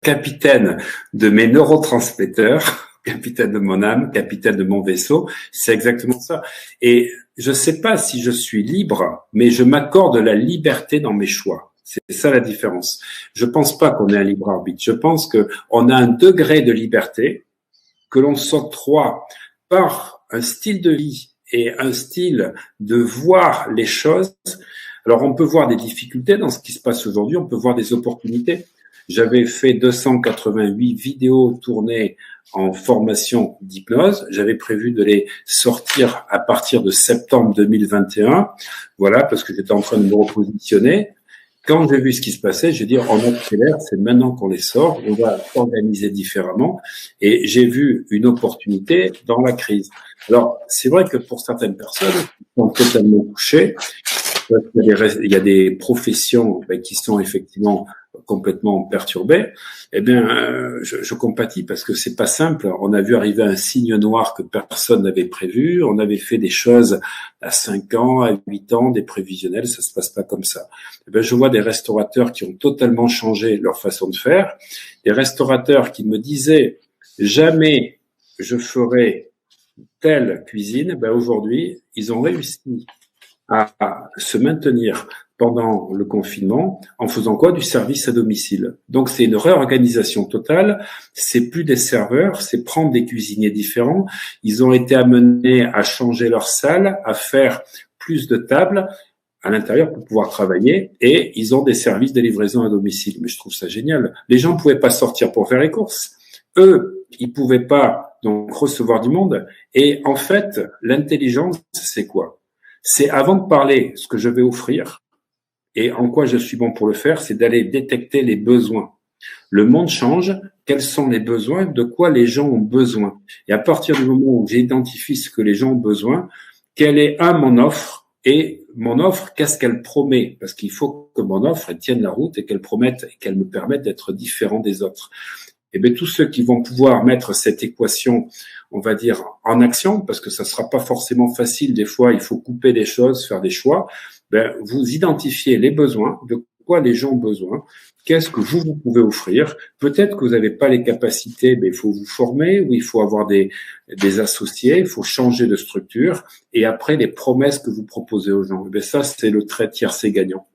capitaine de mes neurotransmetteurs, capitaine de mon âme, capitaine de mon vaisseau. C'est exactement ça. Et je sais pas si je suis libre, mais je m'accorde la liberté dans mes choix. C'est ça la différence. Je pense pas qu'on ait un libre arbitre. Je pense que on a un degré de liberté que l'on s'octroie par un style de vie et un style de voir les choses. Alors, on peut voir des difficultés dans ce qui se passe aujourd'hui, on peut voir des opportunités. J'avais fait 288 vidéos tournées en formation d'hypnose. J'avais prévu de les sortir à partir de septembre 2021. Voilà, parce que j'étais en train de me repositionner. Quand j'ai vu ce qui se passait, j'ai dit, on accélère, c'est maintenant qu'on les sort, on va organiser différemment. Et j'ai vu une opportunité dans la crise. Alors, c'est vrai que pour certaines personnes qui sont totalement touchées, il y a des professions qui sont effectivement complètement perturbées. Eh bien, je compatis parce que c'est pas simple. On a vu arriver un signe noir que personne n'avait prévu. On avait fait des choses à 5 ans, à 8 ans, des prévisionnels. Ça se passe pas comme ça. Eh bien, je vois des restaurateurs qui ont totalement changé leur façon de faire. Des restaurateurs qui me disaient jamais je ferai telle cuisine. Ben aujourd'hui, ils ont réussi à se maintenir pendant le confinement en faisant quoi? Du service à domicile. Donc c'est une réorganisation totale, c'est plus des serveurs, c'est prendre des cuisiniers différents. Ils ont été amenés à changer leur salle, à faire plus de tables à l'intérieur pour pouvoir travailler et ils ont des services de livraison à domicile. Mais je trouve ça génial. Les gens ne pouvaient pas sortir pour faire les courses. Eux, ils pouvaient pas donc recevoir du monde. Et en fait, l'intelligence, c'est quoi? C'est avant de parler ce que je vais offrir et en quoi je suis bon pour le faire, c'est d'aller détecter les besoins. Le monde change, quels sont les besoins, de quoi les gens ont besoin. Et à partir du moment où j'identifie ce que les gens ont besoin, quelle est mon offre et mon offre, qu'est-ce qu'elle promet? Parce qu'il faut que mon offre elle tienne la route et qu'elle promette et qu'elle me permette d'être différent des autres. Et bien tous ceux qui vont pouvoir mettre cette équation, on va dire, en action, parce que ça sera pas forcément facile, des fois il faut couper des choses, faire des choix, ben, vous identifiez les besoins, de quoi les gens ont besoin, qu'est-ce que vous pouvez offrir, peut-être que vous n'avez pas les capacités, mais il faut vous former, ou il faut avoir des associés, il faut changer de structure, et après les promesses que vous proposez aux gens, et bien ça c'est le trait tiercé gagnant.